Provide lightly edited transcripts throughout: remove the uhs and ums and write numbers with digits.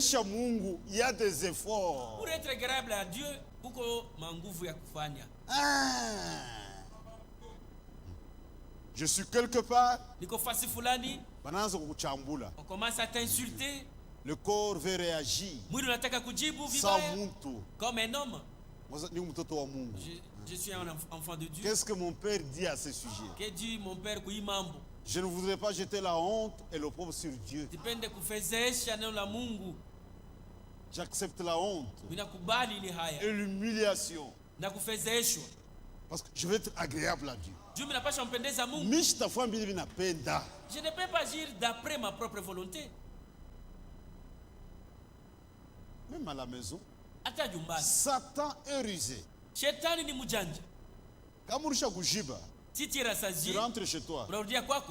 Mungu, il y a des efforts. Pour être agréable à Dieu, kuko manguvu ya kufanya. Je suis quelque part. Niko fasi fulani. Banaanza kukuchambula. On commence à t'insulter. Le corps veut réagir. Mwili unataka kujibu Sans vibaya. muntu. Comme un homme. Je suis un enfant de Dieu. Qu'est-ce que mon père dit à ce sujet? Que dit mon père kuimambo? Je ne voudrais pas jeter la honte et l'opprobre sur Dieu. Dipende kufezesha neno la Mungu. J'accepte la honte Ninakubali ile haya. et l'humiliation. Na kufezeshwa. Parce que je veux être agréable à Dieu. Dieu minapasha mpendeza Mungu. Je ne peux pas agir d'après ma propre volonté. Même à la maison, Ata nyumbani. Satan est rusé. Shetani ni mjanja. Kama ulisha kujiba, tu rentres chez toi.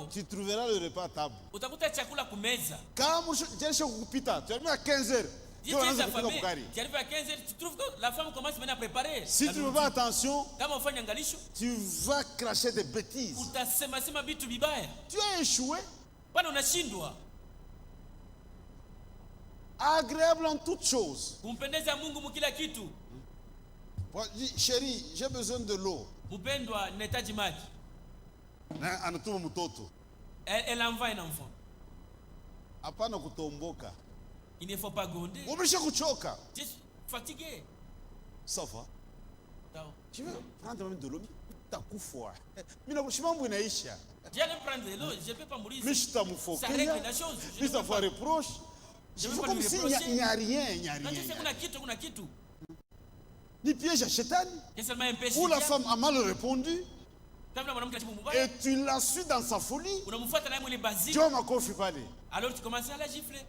Tu trouveras le repas à table. Utakuta chakula kumeza. Kama ulisha kupita, tu arrives à 15h. Tu arrives à 15h, tu trouves que la femme commence maintenant à préparer. Si tu ne fais pas attention, tu vas cracher des bêtises. Tu as échoué. Agréable en toutes choses. Chérie, j'ai besoin de l'eau. Elle envoie un enfant. Hapana kutomboka. Il ne faut pas gronder. Tu es fatigué. Ça va? Tu veux prendre même de l'eau? J'allais prendre de l'eau, je ne peux pas mourir. Ça règle la chose. Je ne peux pas reproche. Je veux comme s'il n'y a rien. Ni piège à Shétan. Où la femme a mal répondu. Et tu l'as su dans sa folie. Dieu m'a confié. Alors tu commences à la gifler.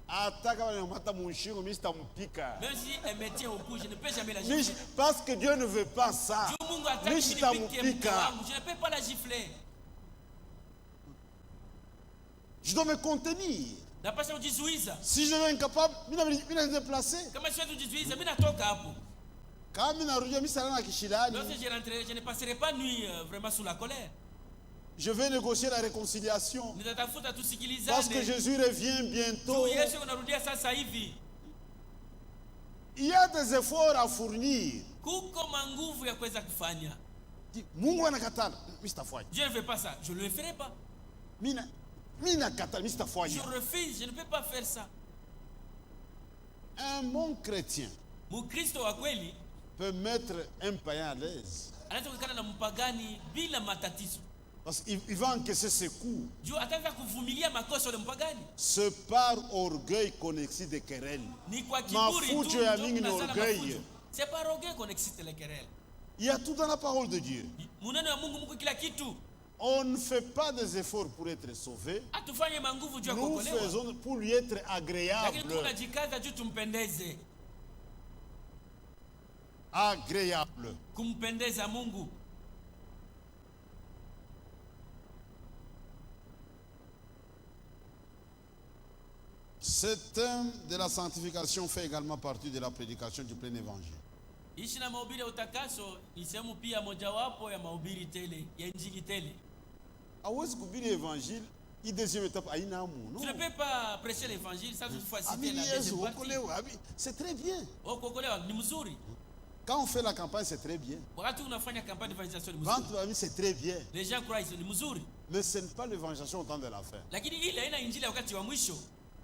Même si elle me tient au cou, je ne peux jamais la gifler. Parce que Dieu ne veut pas ça. Je ne peux pas la gifler. Je dois me contenir. Si je suis incapable, je vais me déplacer. Quand je ne passerai pas nuit vraiment sous la colère. Je vais négocier la réconciliation. Parce que Jésus revient bientôt. Il y a des efforts à fournir. Dieu ne fait pas ça. Je ne le ferai pas. Je refuse, je ne peux pas faire ça. Un bon chrétien peut mettre un païen à l'aise. Parce qu'il va encaisser ses coups. C'est par orgueil qu'on excite des querelles. C'est par orgueil qu'on excite les querelles. Il y a tout dans la parole de Dieu. On ne fait pas des efforts pour être sauvé. Nous faisons pour lui être agréable. Agréable. Ce thème de la sanctification fait également partie de la prédication du plein évangile. Hawezi kuhubiri évangile, hii deuxième étape haina amu. Tu ne peux pas prêcher l'évangile sans toutefois citer la deuxième partie. C'est très bien. Quand on fait la campagne, c'est très bien. C'est très bien. Les gens croient que c'est mais ce n'est pas l'évangélisation au temps de la fin.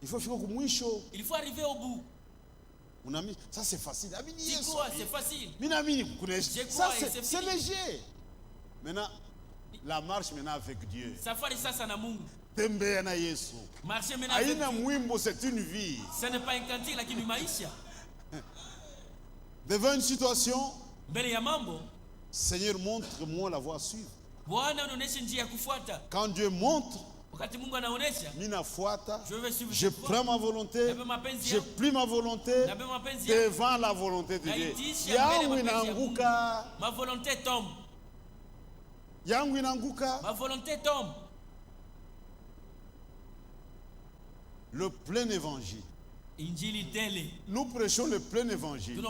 Il faut arriver au bout. Ça c'est facile. Tu crois, c'est facile. Ça c'est léger. Maintenant, la marche maintenant avec Dieu. Marcher maintenant avec Dieu. C'est une vie. Ce n'est pas un cantique, lakini maisha. Devant une situation, Seigneur, montre-moi la voie à suivre. Quand Dieu montre, je prends ma volonté, je plie ma volonté devant la volonté de Dieu. Ma volonté tombe. Ma volonté tombe. Le plein évangile. Nous prêchons le plein évangile.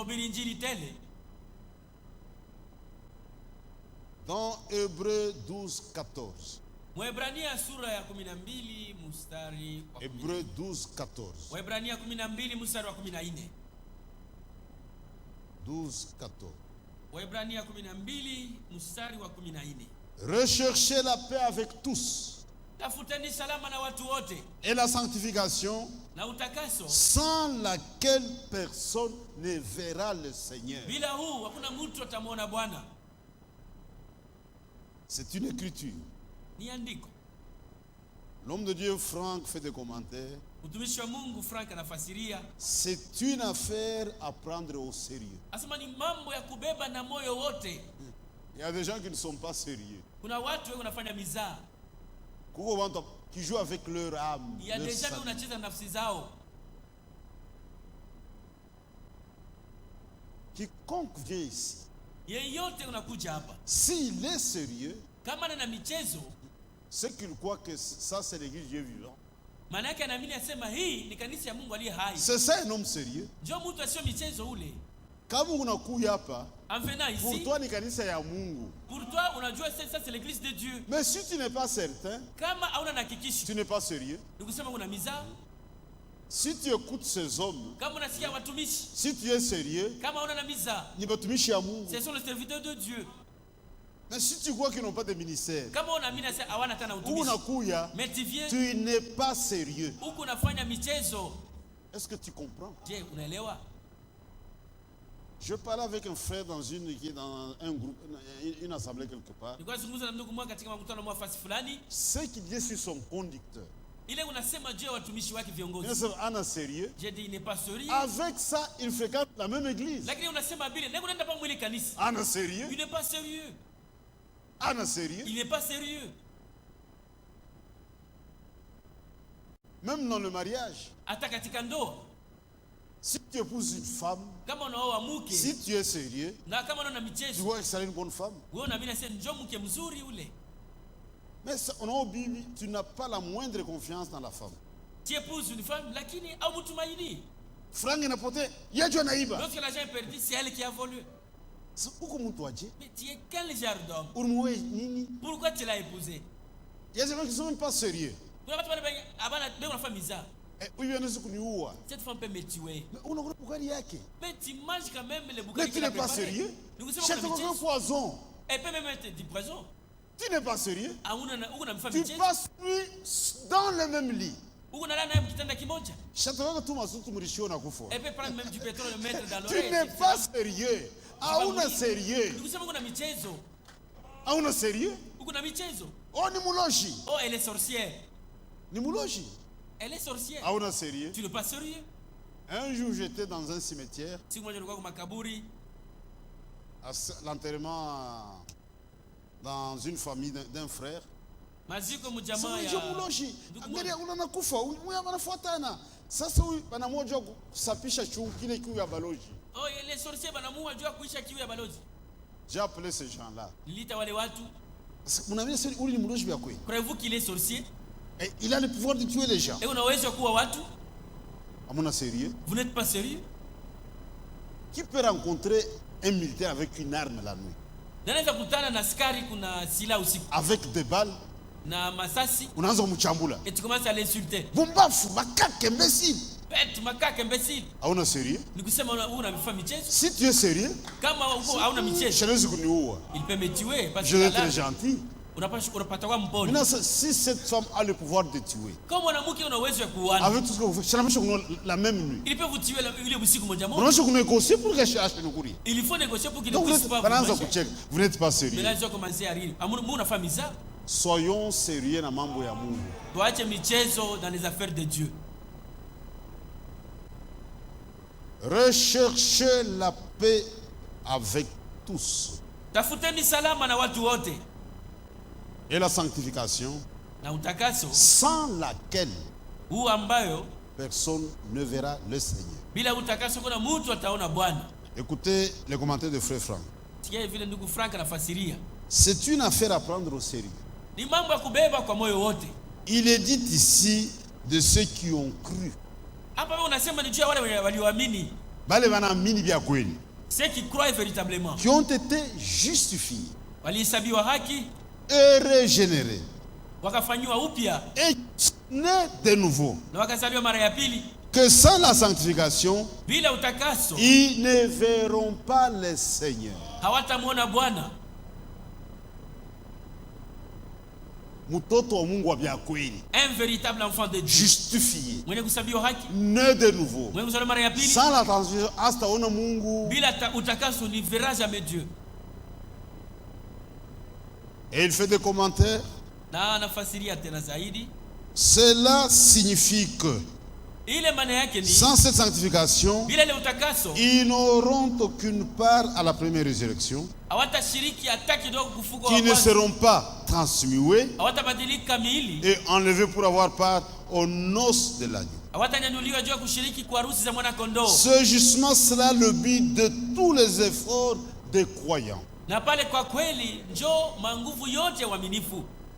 Dans Hébreux 12, 14. Waebrania sura ya 12 mstari wa 14. Hébreux 12:14. Waebrania 12 mstari wa 14. 12:14. Waebrania 12 mstari wa 14. Recherchez la paix avec tous. Tafuteni salama na watu wote. Et la sanctification, na utakaso, sans laquelle personne ne verra le Seigneur. Bila huu hakuna mtu atamwona Bwana. C'est une écriture. Ni andiko. L'homme de Dieu Franck fait des commentaires. Mtumishi wa Mungu Frank anafasiria. C'est une affaire à prendre au sérieux. Asema ni mambo ya kubeba na moyo wote. Il y a des gens qui ne sont pas sérieux. Kuna watu wao wanafanya mizaa. Qui jouent avec leur âme. Il y a des gens qui wanacheza nafsi zao. Quiconque vient ici, yeyote unakuja hapa, s'il est sérieux, kama na michezo, c'est qu'il croit que ça c'est l'église Dieu vivant. Maana yake anaamini asema hii ni kanisa ya Mungu aliye hai. C'est ça un homme sérieux. Ndio mtu asio michezo ule. Kama unakuja hapa, ici, pour toi ni kanisa ya Mungu. Pour toi unajua ça c'est l'église de Dieu. Mais si tu n'es pas certain, kama hauna hakikisho, tu n'es pas sérieux. Nikusema una mizaa. Si tu écoutes ces hommes, kama unasikia watumishi, si tu es sérieux, kama una mizaa, ni watumishi ya Mungu. Ce sont les serviteurs de Dieu. Mais si tu crois qu'ils n'ont pas de ministère, kama unaamini sasa hawana tena utumishi, unakuja, tu n'es pas sérieux. Huko unafanya michezo. Est-ce que tu comprends? Je, unaelewa? Je parlais avec un frère dans un groupe, une assemblée quelque part. Ce qu'il dit sur son conducteur. Ile unasema juu ya watumishi wake viongozi. Ana sérieux. Je dis il n'est pas sérieux. Avec ça, il fréquente la même église. Lakini unasema bile, ndio unaenda pa mwili kanisa. Ana sérieux. Il n'est pas sérieux. Ana sérieux. Il n'est pas sérieux. Même dans le mariage. Hata katika ndoa. Si tu épouses une femme, kama unaoa mke, si tu es sérieux, na kama unaona michezo, tu vois que c'est une bonne femme. Wewe unaamini sasa njoo mke mzuri ule. Mais au Bible, tu n'as pas la moindre confiance dans la femme. Tu épouses une femme, lakini hautumaini. Frank inapotea, yeye anaiba. Lorsque l'argent est perdu, c'est elle qui a volé. Uko mtu aje? Mais tu es quel genre d'homme? Urumwe nini? Pourquoi tu l'as épousée? Il y a des gens qui sont même pas sérieux. Kuna watu wanabaya abana ndio wanafanya mizaa. Oui, anaweza kuniua. Cette femme peut me tuer. Mais unaona bugari yake. Mais tu manges quand même le bugari. Mais tu n'es pas sérieux? C'est un poison. Elle peut même mettre du poison. Tu n'es pas sérieux? Tu passes dans le même lit. Elle peut prendre même du pétrole et le mettre dans Tu l'oreille. n'es pas sérieux. Auna sérieux. Auna sérieux? Oh, ni muloji. Oh, elle est sorcière. Ni muloji. Elle est sorcière. Auna sérieux. Tu n'es pas sérieux? Un jour, j'étais dans un cimetière. L'enterrement dans une famille d'un frère. Sasa huyu banamoja kusafisha chungu kile kiu ya baloji. Oh, les sorciers banamua jua kuisha kiu ya baloji. J'ai appelé ces gens-là. Nilita wale watu. Mnaambia sasa uli ni mloji vya kweli. Croyez-vous qu'il est sorcier? Et il a le pouvoir de tuer les gens. Et unaweza kuwa watu? Amuna sérieux? Vous n'êtes pas sérieux? Qui peut rencontrer un militaire avec une arme la nuit? Naweza kutana na askari kuna silaha usiku. Avec des balles. Na masasi. Unaanza kumchambula. Et tu commences à l'insulter. Bumbafu, makake imbécile. Bête, makake imbécile. Hauna sérieux? Nikusema unafanya michezo? Si tu es sérieux? Kama uko hauna michezo. Siwezi kuniua. Il peut me tuer parce que je vais être gentil. Unapata kwa mpole. Si cette femme a le pouvoir de tuer. Kama mwanamke una uwezo wa kuuana. Avec tout ce que vous faites, la même nuit. Il peut vous tuer ile usiku moja moja. Unaweza kunégocier pour que ache nukuri. Il faut négocier pour qu'il ne puisse pas vous. Vous n'êtes pas sérieux. Mais là je commencer à rire. Amu na famisa. Soyons sérieux na mambo ya Mungu. Tuache michezo dans les affaires de Dieu. Recherchez la paix avec tous. Tafuteni salama na watu wote. Et la sanctification, na utakaso, sans laquelle ambayo personne ne verra le Seigneur. Bila utakaso kuna mtu ataona Bwana. Écoutez les commentaires de Frère Franck. Sikia vile ndugu Frank anafasiria. C'est une affaire à prendre au sérieux. Ni mambo ya kubeba kwa moyo wote. Il est dit ici de ceux qui ont cru. Hapa wewe unasema ni juu ya wale walioamini. Bale wanaamini vya kweli. Ceux qui croient véritablement. Qui ont été justifiés. Walihesabiwa haki. Et régénérés. et né de nouveau. Que sans la sanctification, ils ne verront pas le Seigneur. Un véritable enfant de Dieu, justifié, né de nouveau, sans la sanctification, et il fait des commentaires. Cela signifie que sans cette sanctification, ils n'auront aucune part à la première résurrection, qui ne seront pas transmués et enlevés pour avoir part aux noces de l'agneau. Ce jugement sera le but de tous les efforts des croyants.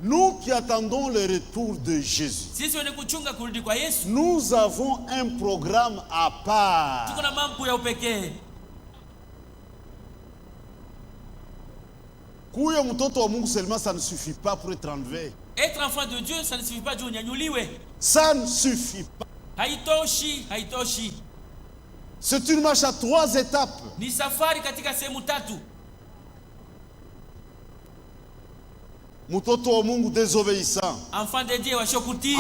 Nous qui attendons le retour de Jésus, nous avons un programme à part. Kuya mtoto wa Mungu seulement, ça ne suffit pas pour être enlevé. Être enfant de Dieu, ça ne suffit pas. Ça ne suffit pas. C'est une marche à 3 étapes. Mtoto wa Mungu désobéissant. Enfant de Dieu,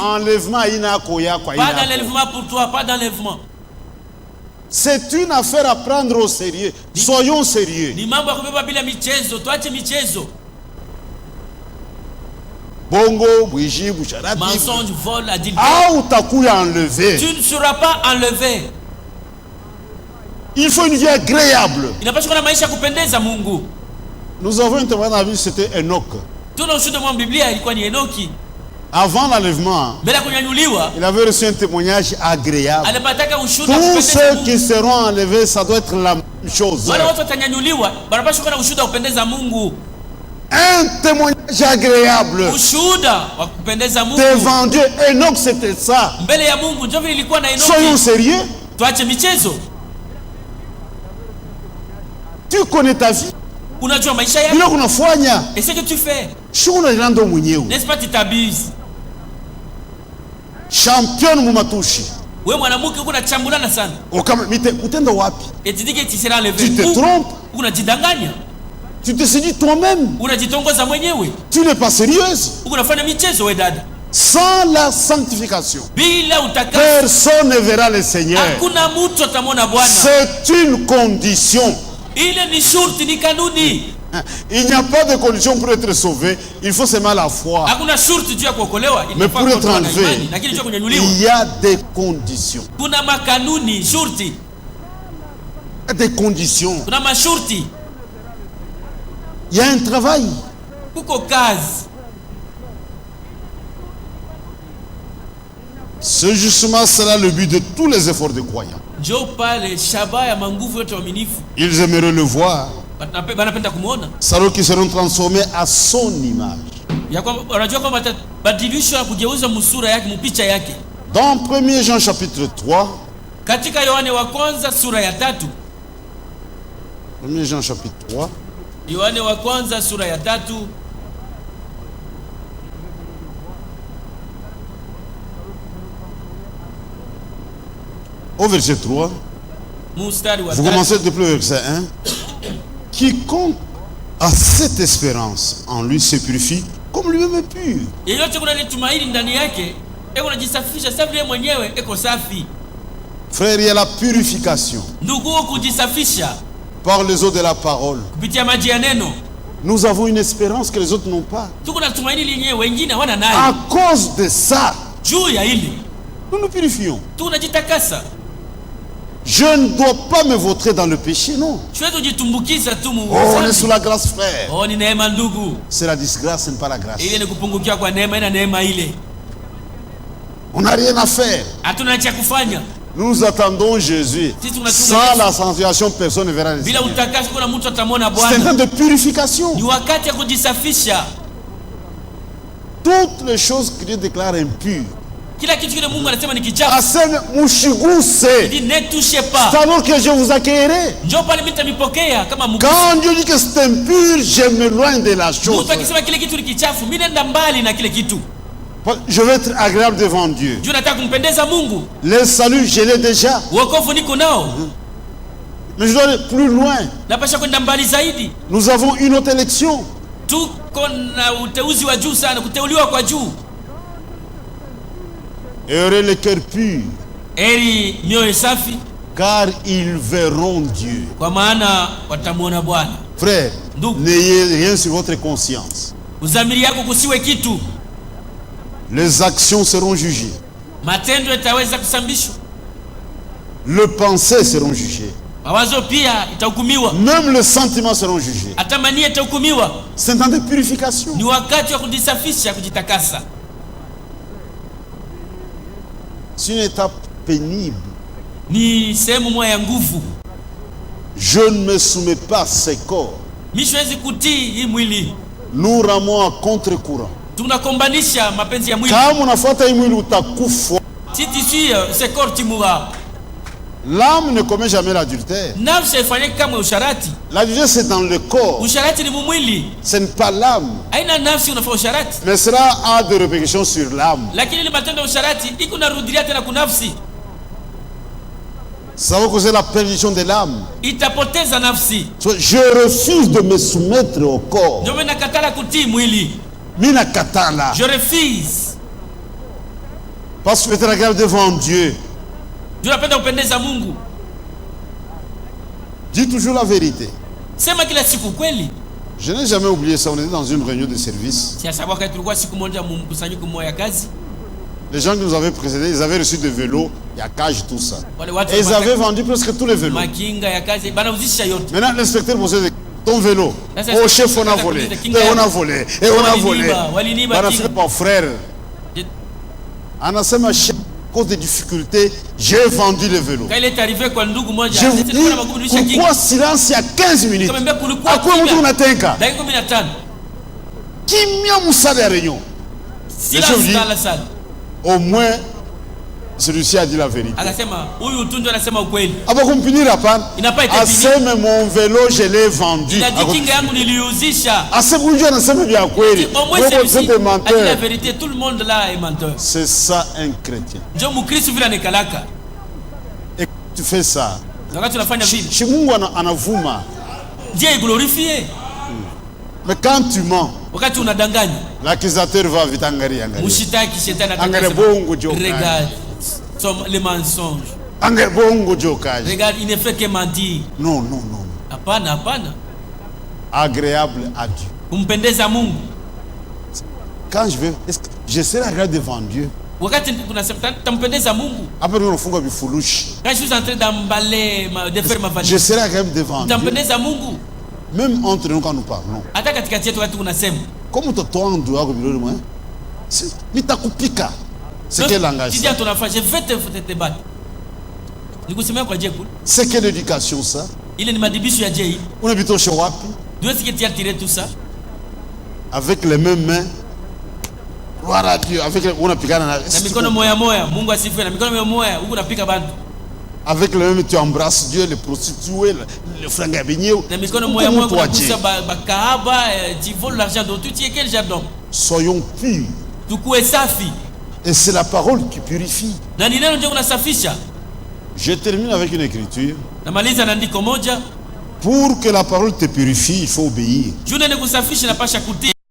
enlèvement ina koya kwa ina. Pas d'enlèvement pour toi, pas d'enlèvement. C'est une affaire à prendre au sérieux. Soyons sérieux. Bongo, bougie, boucharati. Mensonge, vol, adultère. Ah, utakuya enlevé. Tu ne seras pas enlevé. Il faut une vie agréable. Nous avons un témoin dans la vie, c'était Enoch. Avant l'enlèvement, il avait reçu un témoignage agréable. Tous ceux qui seront enlevés, ça doit être la même chose. Un témoignage agréable devant Dieu. Enoch, c'était ça. Soyons sérieux. Tu connais ta vie. Et ce que tu fais, n'est-ce pas, tu t'abuses. Champion Mumatushi. Et tu dis que tu seras enlevé. Tu te trompes. Tu te séduis toi-même. Tu n'es pas sérieuse. Sans la sanctification, personne ne verra le Seigneur. C'est une condition. Il n'y a pas de condition pour être sauvé. Il faut seulement la foi. Mais pour être enlevé, il y a des conditions. Des conditions. Il y a un travail. Ce jugement sera le but de tous les efforts des croyants. Ils aimeraient le voir. Salons qui seront transformés à son image. Dans 1 Jean chapitre 3, 1 Jean chapitre 3, au verset 3, vous commencez depuis le verset 1. Quiconque a cette espérance en lui se purifie comme lui-même est pur. Frère, il y a la purification par les eaux de la parole. Nous avons une espérance que les autres n'ont pas. À cause de ça, nous nous purifions. Je ne dois pas me vautrer dans le péché, non. On est sous la grâce, frère. C'est la disgrâce, ce n'est pas la grâce. On n'a rien à faire. Nous attendons Jésus. Sans la sanctification, personne ne verra le Seigneur. C'est un temps de purification. Toutes les choses que Dieu déclare impures, aseme mushiguse. C'est alors que je vous accueillerai. Quand Dieu dit que c'est impur, je m'éloigne de la chose. Je veux être agréable devant Dieu. Le salut, je l'ai déjà. Mais je dois aller plus loin. Nous avons une autre élection. Heureux les cœurs purs, car ils verront Dieu. Frère, n'ayez rien sur votre conscience. Les actions seront jugées. Les pensées seront jugées. Même les sentiments seront jugés. C'est un temps de purification. C'est une étape pénible. Je ne me soumets pas à ces corps. Nous ramons à contre-courant. Kama unafuata hii mwili utakufa. L'âme ne commet jamais l'adultère. L'adultère c'est dans le corps. Ce n'est pas l'âme. Mais cela a des répercussions sur l'âme. Ça va causer la perdition de l'âme. Je refuse de me soumettre au corps. Je refuse. Parce que je te regarde devant Dieu. Dis toujours la vérité. Je n'ai jamais oublié ça. On était dans une réunion de service. Les gens qui nous avaient précédés, ils avaient reçu des vélos, il y a cage, tout ça. Et ils avaient vendu presque tous les vélos. Maintenant, l'inspecteur posait ton vélo. Oh, chef, on a volé. Et on a volé. Et on a volé. On a fait mon frère. On a fait ma chef. À cause des difficultés, j'ai vendu le vélo. Quand il est arrivé, pourquoi silence il y a 15 minutes? À quoi on a tenka? Qui m'a moussé la réunion? Silence dans la salle. Au moins, celui-ci a dit la vérité. Il n'a pas été puni. Mon vélo, je l'ai vendu. Il a dit qu'il a dit la vérité. Tout le monde là est menteur. C'est ça un chrétien. Et tu fais ça. Dieu est glorifié. Mais quand tu mens, l'accusateur va vite regarde les mensonges. Regarde, il ne fait que mentir. Non, non, non. Apana. Agréable à Dieu. Quand je serai agréable devant Dieu. Après, nous fungwa bifulushi. Quand je suis en train d'emballer, de faire ma valise, je serai agréable devant Dieu. Même entre nous quand nous parlons. Comme tu tournes dehors comme le moins. Nitakupika. C'est quel langage? Tu dis à ton enfant, je vais te battre. C'est quelle éducation ça? Il est madibishu ya Dieu. On habite chez Wapi. D'où est-ce que tu as tiré tout ça? Avec les mêmes mains. Gloire à Dieu. Avec on a piqué na mikono moya moya. Mungu asifiwe. Na mikono moya moya, uko napika bantu. Avec les mêmes tu embrasses Dieu, les prostituées, les franga benyeo. Na mikono moya moya unakusa bakahaba, tu voles l'argent d'autrui. Tu es quel genre d'homme? Soyons purs. Tukue safi. Et c'est la parole qui purifie. Na ni neno ndio kunasafisha. Je termine avec une écriture. Namaliza na andiko moja. Pour que la parole te purifie, il faut obéir. Juu nene kusafisha napasha kutii.